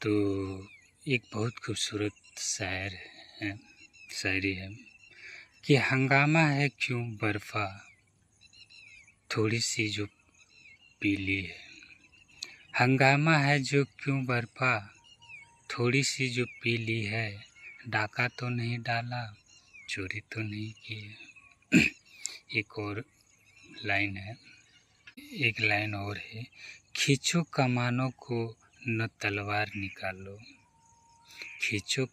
तो एक बहुत खूबसूरत शायरी है कि हंगामा है क्यों बर्फा थोड़ी सी जो पीली है। हंगामा है जो क्यों बर्फा थोड़ी सी जो पीली है। डाका तो नहीं डाला, चोरी तो नहीं की है। एक और लाइन है, एक लाइन और है, खींचो कमानों को न तलवार निकालो। खींचो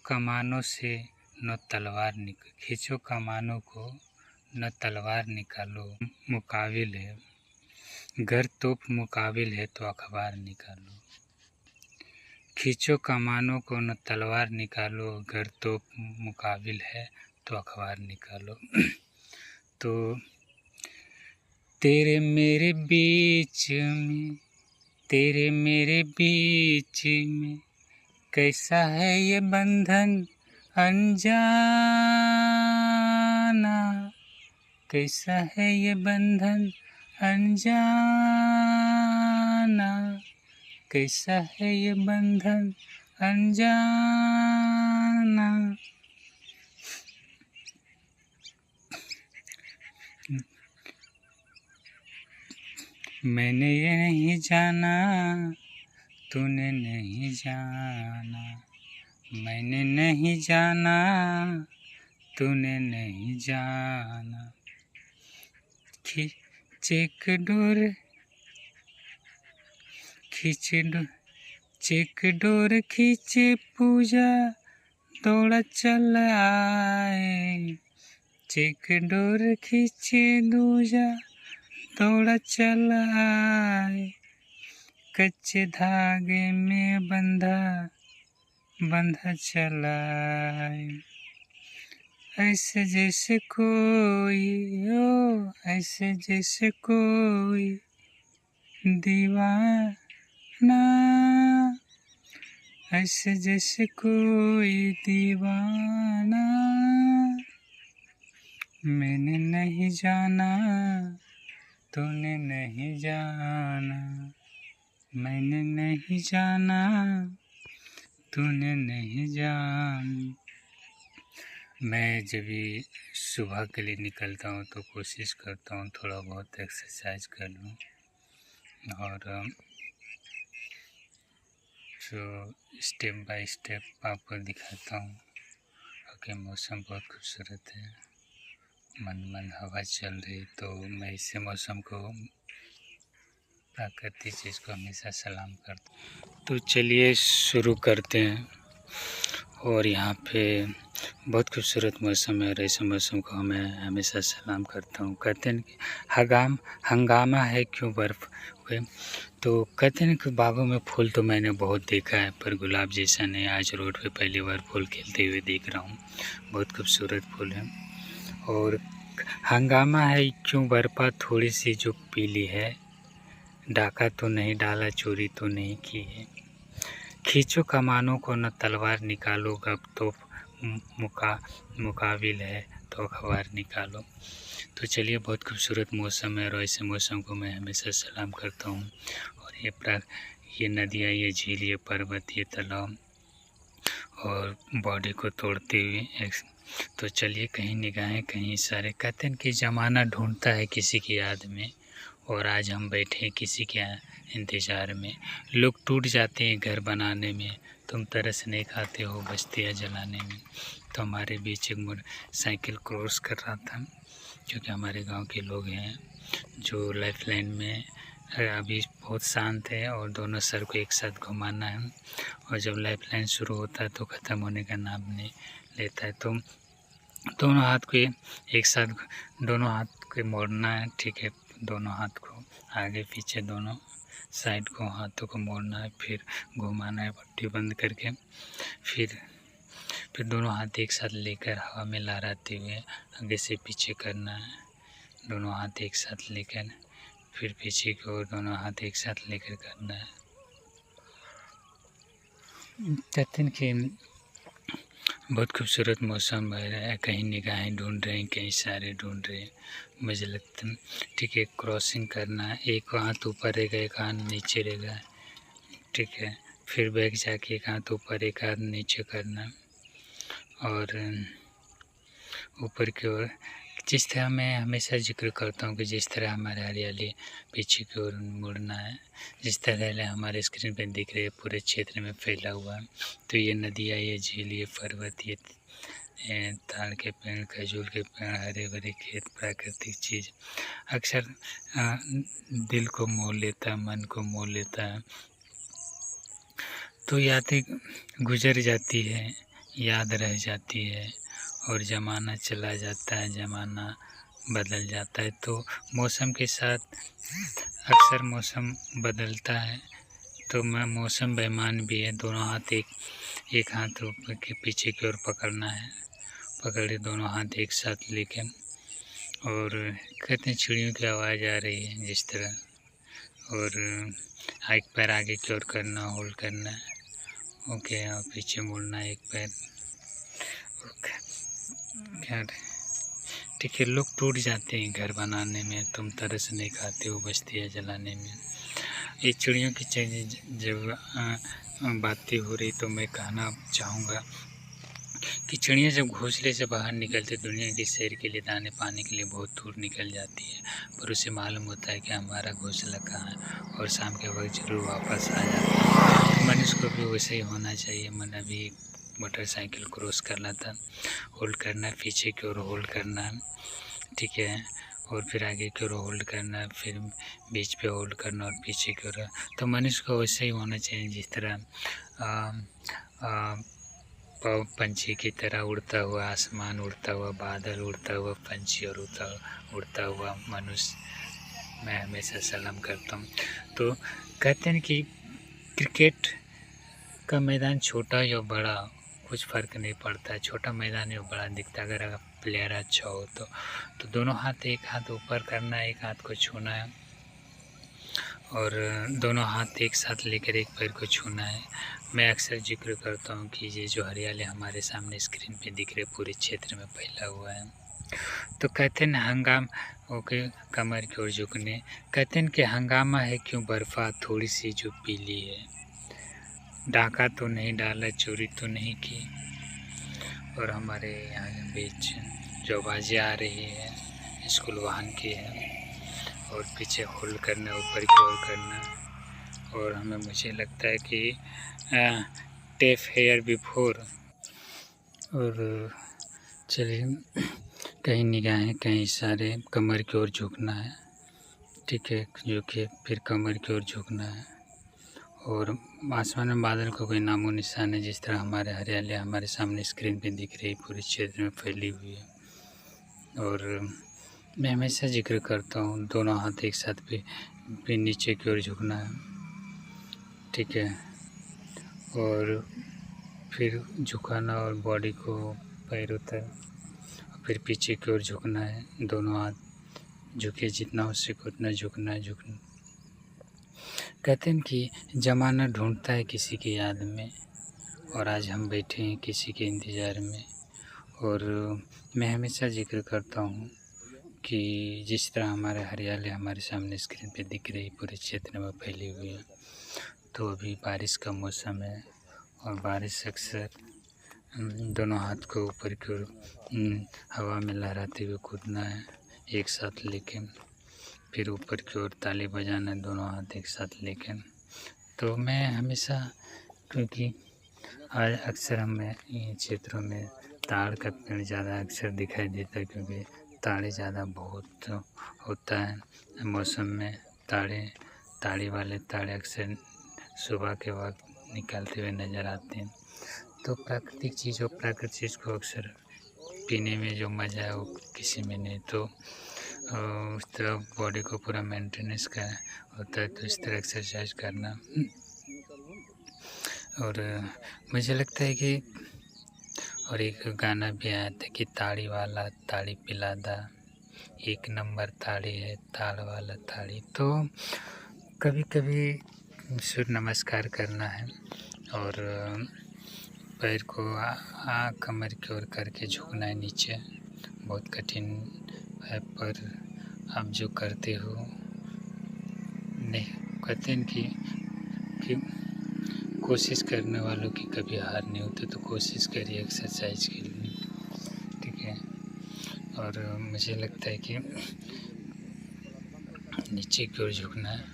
कमानों से न तलवार खींचो कमानों को न तलवार निकालो। मुकाबिल है गर तोप मुकाबिल है तो अखबार निकालो। खींचो कमानों को न तलवार निकालो, गर तोप मुकाबिल है तो अखबार निकालो। तो तेरे मेरे बीच में कैसा है ये बंधन अनजाना। कैसा है ये बंधन अनजाना। कैसा है ये बंधन अनजाना। मैंने ये नहीं जाना, तूने नहीं जाना। मैंने नहीं जाना, तूने नहीं जाना। चेक डोर खींचे पूजा दौड़ा चल आए। चेक डोर खींचे दूजा दौड़ा चल आए। कच्चे धागे में बंधा चलाए। ऐसे जैसे कोई दीवाना। ऐसे जैसे कोई दीवाना। मैंने नहीं जाना, तूने नहीं जाना। मैंने नहीं जाना, तूने नहीं जाना। मैं जब भी सुबह के लिए निकलता हूँ तो कोशिश करता हूँ थोड़ा बहुत एक्सरसाइज कर लूँ और जो स्टेप बाय स्टेप आपको दिखाता हूँ। क्योंकि मौसम बहुत खूबसूरत है, मन हवा चल रही, तो मैं इसे मौसम को प्राकृतिक चीज़ को हमेशा सलाम करता हूँ। तो चलिए शुरू करते हैं। और यहाँ पे बहुत खूबसूरत मौसम है और ऐसे मौसम को मैं हमेशा सलाम करता हूँ। कहते हैं कि हंगामा है क्यों बर्फ़ हुए। तो कहते हैं कि बागों में फूल तो मैंने बहुत देखा है, पर गुलाब जैसा नहीं। आज रोड पे पहली बार फूल खिलते हुए देख रहा हूँ। बहुत खूबसूरत फूल है। और हंगामा है क्यों बर्फ़ा थोड़ी सी जो पीली है। डाका तो नहीं डाला, चोरी तो नहीं की है। खींचो कमानों को न तलवार निकालो, गब तो मुकाबिल है तो अखबार निकालो। तो चलिए, बहुत खूबसूरत मौसम है और ऐसे मौसम को मैं हमेशा सलाम करता हूँ। और ये नदियाँ, ये झील, ये पर्वत, ये तालाब और बॉडी को तोड़ते हुए तो चलिए, कहीं निगाहें कहीं इशारे। कहते हैं कि ज़माना ढूंढता है किसी की याद में, और आज हम बैठे हैं किसी के इंतज़ार में। लोग टूट जाते हैं घर बनाने में, तुम तरस नहीं खाते हो बस्तियाँ जलाने में। तो हमारे बीच एक मोटरसाइकिल क्रॉस कर रहा था, क्योंकि हमारे गांव के लोग हैं जो लाइफ लाइन में अभी बहुत शांत है और दोनों सर को एक साथ घुमाना है। और जब लाइफ लाइन शुरू होता है तो ख़त्म होने का नाम नहीं लेता है। तो दोनों हाथ को एक साथ, दोनों हाथ को मोड़ना है, ठीक है। दोनों हाथ को आगे पीछे दोनों साइड को हाथों को मोड़ना है, फिर घुमाना है पट्टी बंद करके। फिर दोनों हाथ एक साथ लेकर हवा में लहराते हुए आगे से पीछे करना है। दोनों हाथ एक साथ लेकर फिर पीछे की ओर दोनों हाथ एक साथ लेकर करना है। कहते हैं कि बहुत खूबसूरत मौसम है। कहीं निगाहें ढूंढ रहे हैं, कहीं सारे ढूंढ रहे हैं। मुझे लगता है ठीक है, क्रॉसिंग करना है, एक हाथ ऊपर रहेगा, एक हाथ नीचे रहेगा, ठीक है। फिर बैक जाके एक हाथ ऊपर एक हाथ नीचे करना, और ऊपर की ओर जिस तरह मैं हमेशा जिक्र करता हूँ कि जिस तरह हमारे हरियाली पीछे की ओर मुड़ना है, जिस तरह हमारे स्क्रीन पे दिख रही है पूरे क्षेत्र में फैला हुआ है। तो ये नदियाँ, ये झील, ये पर्वत, ये ताड़ के पेड़, खजूर के पेड़, हरे भरे खेत, प्राकृतिक चीज़ अक्सर दिल को मोह लेता है, मन को मोह लेता है। तो यादें गुजर जाती है, याद रह जाती है, और ज़माना चला जाता है, ज़माना बदल जाता है। तो मौसम के साथ अक्सर मौसम बदलता है, तो मैं मौसम बेईमान भी है। दोनों हाथ एक हाथ ऊपर के पीछे की ओर पकड़ना है, पकड़े दोनों हाथ एक साथ लेके, और कहते हैं चिड़ियों की आवाज़ आ रही है जिस तरह, और एक पैर आगे की ओर करना, होल्ड करना है, ओके, और पीछे मुड़ना एक पैर, क्या ठीक है। लोग टूट जाते हैं घर बनाने में, तुम तरस नहीं खाते हो बस्तियाँ जलाने में। ये चिड़ियों की जब बातें हो रही तो मैं कहना चाहूँगा कि चिड़िया जब घोंसले से बाहर निकलते दुनिया की सैर के लिए, दाने पाने के लिए बहुत दूर निकल जाती है, पर उसे मालूम होता है कि हमारा घोंसला कहाँ है, और शाम के वक्त ज़रूर वापस आ जाता है। तो मनुष्य को भी वैसे ही होना चाहिए। मन अभी मोटरसाइकिल क्रॉस करना था, होल्ड करना है, पीछे की ओर होल्ड करना है, ठीक है, और फिर आगे की ओर होल्ड करना, फिर बीच पे होल्ड करना, और पीछे की ओर। तो मनुष्य को वैसे ही होना चाहिए जिस तरह पंछी की तरह उड़ता हुआ आसमान, उड़ता हुआ बादल, उड़ता हुआ पंछी, और उड़ता हुआ मनुष्य मैं हमेशा सलाम करता हूँ। तो कहते हैं कि क्रिकेट का मैदान छोटा या बड़ा कुछ फ़र्क नहीं पड़ता है, छोटा मैदान या बड़ा दिखता है अगर प्लेयर अच्छा हो तो दोनों हाथ, एक हाथ ऊपर करना है, एक हाथ को छूना है, और दोनों हाथ एक साथ लेकर एक पैर को छूना है। मैं अक्सर जिक्र करता हूँ कि ये जो हरियाली हमारे सामने स्क्रीन पे दिख रहे पूरे क्षेत्र में फैला हुआ है, तो कहते हैं हंगाम ओके, कमर की ओर झुकने, कहते हैं कि हंगामा है क्यों बर्फा थोड़ी सी जो पीली है, डाका तो नहीं डाला, चोरी तो नहीं की। और हमारे यहाँ बीच जो आवाज़ें आ रही है स्कूल वाहन की है, और पीछे होल्ड करना, ऊपर की ओर करना, और मुझे लगता है कि टेफ हेयर बिफोर। और चलिए, कहीं निगाहें, कहीं इशारे, कमर की ओर झुकना है, ठीक है, जो कि फिर कमर की ओर झुकना है, और आसमान में बादल का कोई नामो निशान है, जिस तरह हमारे हरियाली हमारे सामने स्क्रीन पे दिख रही पूरे क्षेत्र में फैली हुई है। और मैं हमेशा जिक्र करता हूँ दोनों हाथ एक साथ भी नीचे की ओर झुकना है, ठीक है, और फिर झुकाना और बॉडी को पैरों तक, फिर पीछे की ओर झुकना है, दोनों हाथ झुके, जितना हो सके उतना झुकना है। कहते हैं कि ज़माना ढूंढता है किसी की याद में, और आज हम बैठे हैं किसी के इंतज़ार में। और मैं हमेशा जिक्र करता हूँ कि जिस तरह हमारे हरियाली हमारे सामने स्क्रीन पे दिख रही पूरे क्षेत्र में फैली हुई है, तो अभी बारिश का मौसम है, और बारिश अक्सर दोनों हाथ को ऊपर की ओर हवा में लहराते हुए कूदना है एक साथ लेके, फिर ऊपर की ओर ताली बजाना है दोनों हाथ एक साथ लेके। तो मैं हमेशा, क्योंकि आज अक्सर हमें इन क्षेत्रों में ताड़ का पेड़ ज़्यादा अक्सर दिखाई देता है, क्योंकि ताड़े ज़्यादा बहुत होता है मौसम में। ताड़ी वाले ताड़े अक्सर सुबह के वक्त निकलते हुए नज़र आते हैं। तो प्राकृतिक चीज़ और प्राकृतिक चीज़ को अक्सर पीने में जो मज़ा है वो किसी में नहीं। तो उस तरह बॉडी को पूरा मेंटेनेंस का होता है, तो इस तरह एक्सरसाइज करना। और मुझे लगता है कि और एक गाना भी आया था कि ताड़ी वाला ताड़ी पिला दा, एक नंबर ताड़ी है ताड़ वाला ताड़ी। तो कभी कभी सूर्य नमस्कार करना है, और पैर को कमर की ओर करके झुकना है नीचे। बहुत कठिन है, पर आप जो करते हो, नहीं कहते हैं कि कोशिश करने वालों की कभी हार नहीं होती, तो कोशिश करिए एक्सरसाइज के लिए, ठीक है। और मुझे लगता है कि नीचे की ओर झुकना है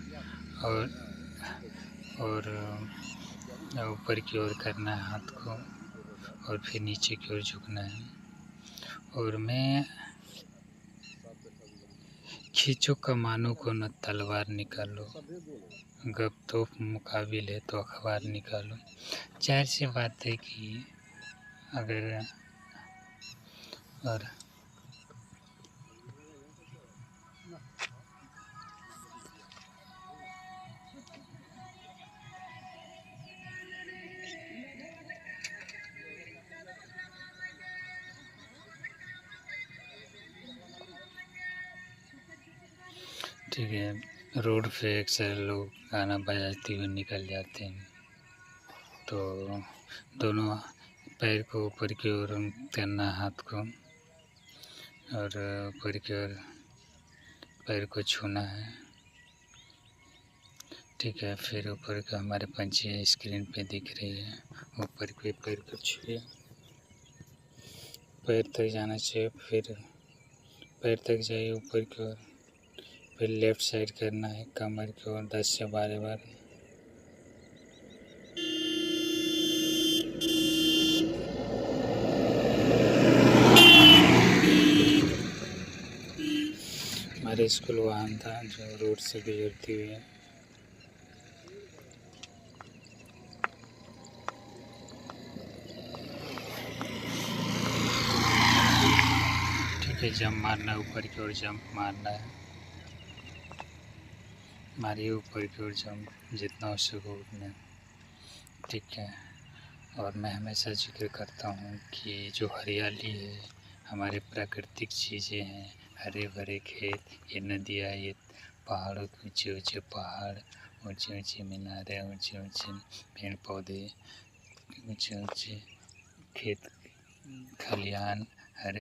और ऊपर की ओर करना है हाथ को, और फिर नीचे की ओर झुकना है। और मैं खींचो कमानों को न तलवार निकालो, गप तोप मुकाबिल है तो अखबार निकालो। जाहिर सी बात है कि अगर और ठीक है, रोड पे अक्सर लोग गाना बजाते हुए निकल जाते हैं, तो दोनों पैर को ऊपर की ओर करना, हाथ को, और ऊपर की ओर पैर को छूना है, ठीक है। फिर ऊपर का हमारे पंछी स्क्रीन पे दिख रही है, ऊपर के पैर को छुए, पैर तक जाना चाहिए, फिर पैर तक जाइए ऊपर की ओर, फिर लेफ़्ट साइड करना है कमर की ओर 10 से 12 बार। हमारे स्कूल वाहन था जो रोड से गुजरती हुई, ठीक है। जंप मारना है, ऊपर की ओर जंप मारना है, मारिए ऊपर की ओर जंप, जितना हो सके उतना, ठीक है। और मैं हमेशा जिक्र करता हूँ कि जो हरियाली है, हमारे प्राकृतिक चीज़ें हैं, हरे भरे खेत, ये नदियाँ, ये पहाड़ों के ऊँचे ऊँचे पहाड़, ऊँची ऊँची मीनारें, ऊँचे ऊँचे पेड़ पौधे, ऊँचे ऊँचे खेत खलिहान,